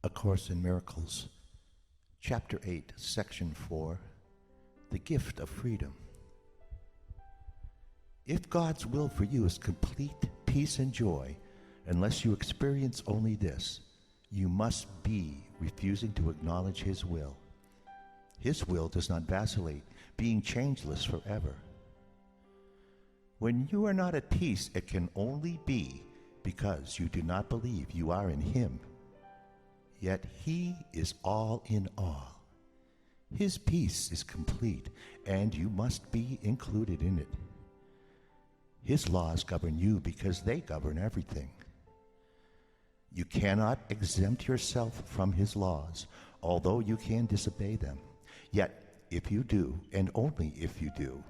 A Course in Miracles, Chapter 8, Section 4, The Gift of Freedom. If God's will for you is complete peace and joy, unless you experience only this, you must be refusing to acknowledge His will. His will does not vacillate, being changeless forever. When you are not at peace, it can only be because you do not believe you are in Him. Yet He is all in all. His peace is complete, and you must be included in it. His laws govern you because they govern everything. You cannot exempt yourself from His laws, although you can disobey them. Yet, if you do, and only if you do,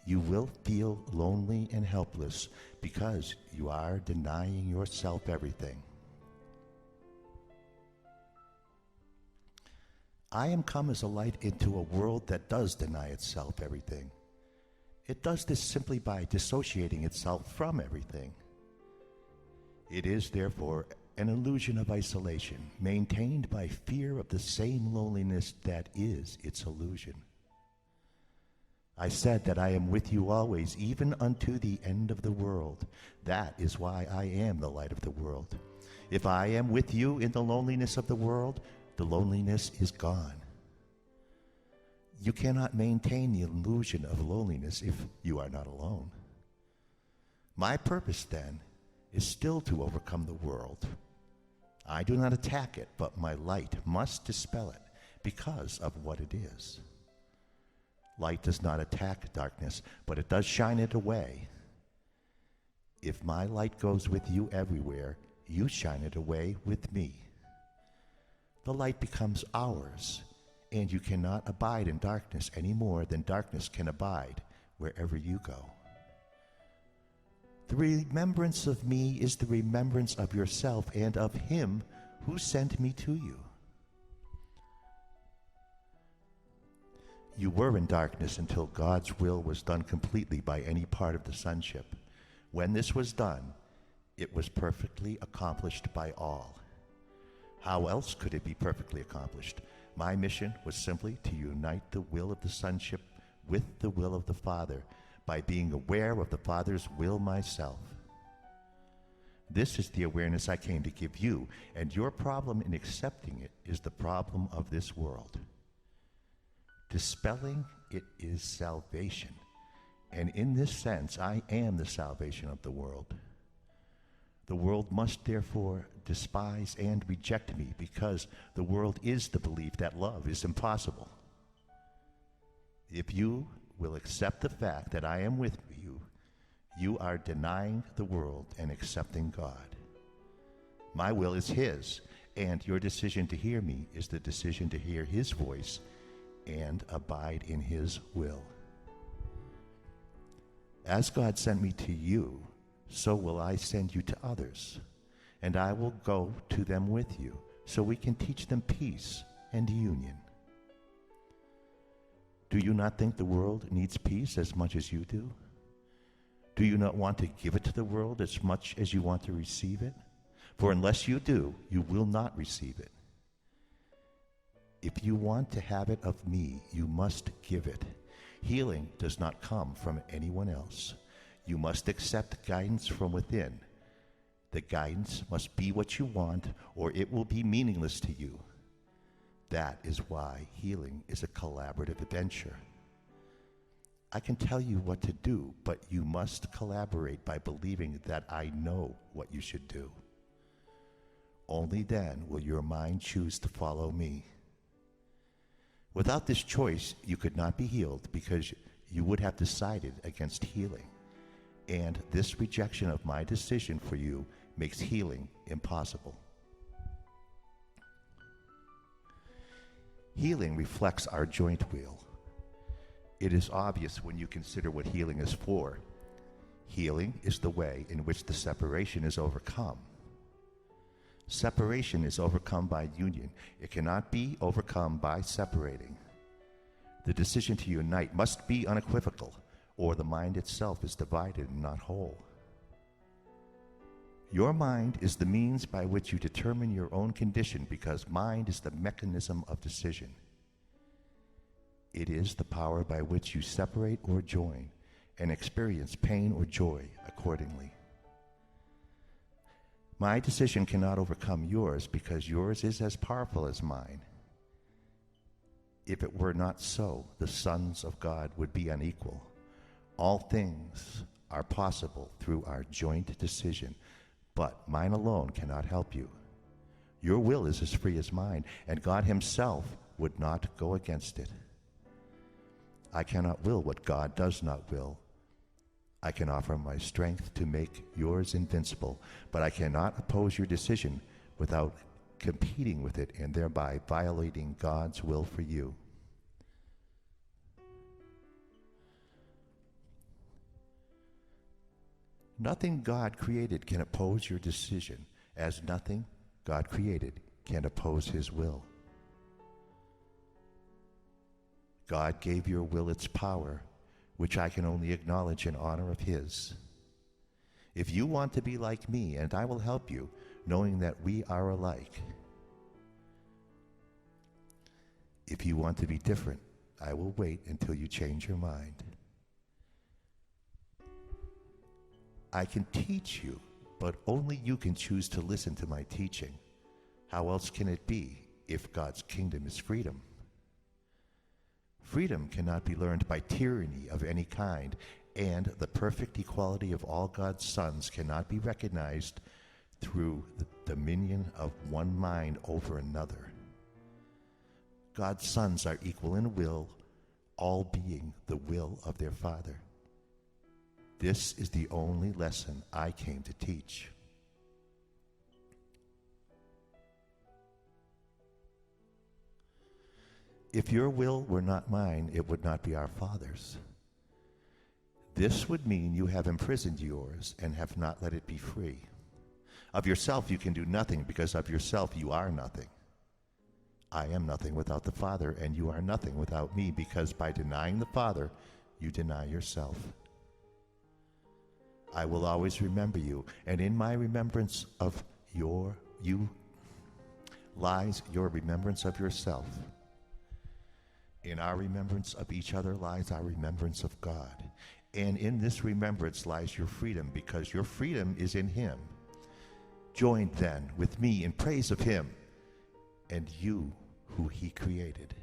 you will feel lonely and helpless because you are denying yourself everything. I am come as a light into a world that does deny itself everything. It does this simply by dissociating itself from everything. It is, therefore, an illusion of isolation, maintained by fear of the same loneliness that is its illusion. I said that I am with you always, even unto the end of the world. That is why I am the light of the world. If I am with you in the loneliness of the world, the loneliness is gone. You cannot maintain the illusion of loneliness if you are not alone. My purpose, then, is still to overcome the world. I do not attack it, but my light must dispel it because of what it is. Light does not attack darkness, but it does shine it away. If my light goes with you everywhere, you shine it away with me. The light becomes ours, and you cannot abide in darkness any more than darkness can abide wherever you go. The remembrance of me is the remembrance of yourself and of Him who sent me to you. You were in darkness until God's will was done completely by any part of the sonship. When this was done, it was perfectly accomplished by all. How else could it be perfectly accomplished? My mission was simply to unite the will of the sonship with the will of the Father by being aware of the Father's will myself. This is the awareness I came to give you, and your problem in accepting it is the problem of this world. Dispelling it is salvation, and in this sense I am the salvation of the world. The world must therefore despise and reject me because the world is the belief that love is impossible. If you will accept the fact that I am with you, you are denying the world and accepting God. My will is His, and your decision to hear me is the decision to hear His voice and abide in His will. As God sent me to you, so will I send you to others, and I will go to them with you, so we can teach them peace and union. Do you not think the world needs peace as much as you do? Do you not want to give it to the world as much as you want to receive it? For unless you do, you will not receive it. If you want to have it of me, you must give it. Healing does not come from anyone else. You must accept guidance from within. The guidance must be what you want, or it will be meaningless to you. That is why healing is a collaborative adventure. I can tell you what to do, but you must collaborate by believing that I know what you should do. Only then will your mind choose to follow me. Without this choice, you could not be healed because you would have decided against healing. And this rejection of my decision for you makes healing impossible. Healing reflects our joint will. It is obvious when you consider what healing is for. Healing is the way in which the separation is overcome. Separation is overcome by union. It cannot be overcome by separating. The decision to unite must be unequivocal, or the mind itself is divided and not whole. Your mind is the means by which you determine your own condition, because mind is the mechanism of decision. It is the power by which you separate or join and experience pain or joy accordingly. My decision cannot overcome yours, because yours is as powerful as mine. If it were not so, the sons of God would be unequal. All things are possible through our joint decision, but mine alone cannot help you. Your will is as free as mine, and God himself would not go against it. I cannot will what God does not will. I can offer my strength to make yours invincible, but I cannot oppose your decision without competing with it and thereby violating God's will for you. Nothing God created can oppose your decision, as nothing God created can oppose his will. God gave your will its power, which I can only acknowledge in honor of his. If you want to be like me, and I will help you, knowing that we are alike. If you want to be different, I will wait until you change your mind. I can teach you, but only you can choose to listen to my teaching. How else can it be if God's kingdom is freedom? Freedom cannot be learned by tyranny of any kind, and the perfect equality of all God's sons cannot be recognized through the dominion of one mind over another. God's sons are equal in will, all being the will of their Father. This is the only lesson I came to teach. If your will were not mine, it would not be our Father's. This would mean you have imprisoned yours and have not let it be free. Of yourself you can do nothing, because of yourself you are nothing. I am nothing without the Father, and you are nothing without me, because by denying the Father, you deny yourself. I will always remember you, and in my remembrance of you lies your remembrance of yourself. In our remembrance of each other lies our remembrance of God. And in this remembrance lies your freedom, because your freedom is in him. Join then with me in praise of him and you who he created.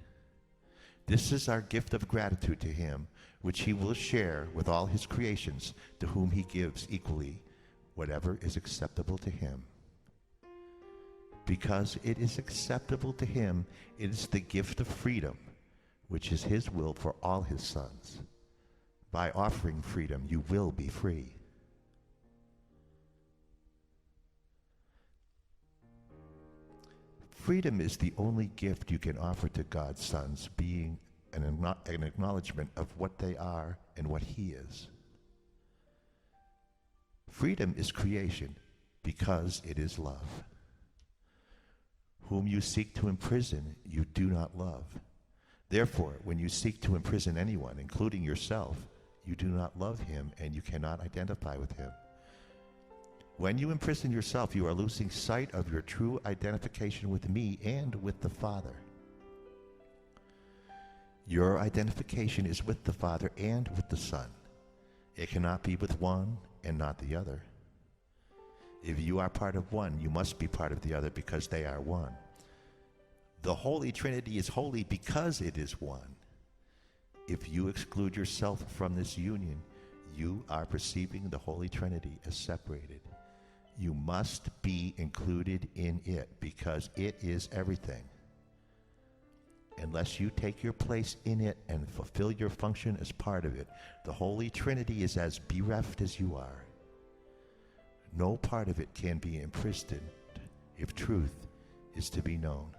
This is our gift of gratitude to him, which he will share with all his creations, to whom he gives equally whatever is acceptable to him. Because it is acceptable to him, it is the gift of freedom, which is his will for all his sons. By offering freedom, you will be free. Freedom is the only gift you can offer to God's sons, being an acknowledgement of what they are and what he is. Freedom is creation, because it is love. Whom you seek to imprison, you do not love. Therefore, when you seek to imprison anyone, including yourself, you do not love him, and you cannot identify with him. When you imprison yourself, you are losing sight of your true identification with me and with the Father. Your identification is with the Father and with the Son. It cannot be with one and not the other. If you are part of one, you must be part of the other, because they are one. The Holy Trinity is holy because it is one. If you exclude yourself from this union, you are perceiving the Holy Trinity as separated. You must be included in it, because it is everything. Unless you take your place in it and fulfill your function as part of it, the Holy Trinity is as bereft as you are. No part of it can be imprisoned if truth is to be known.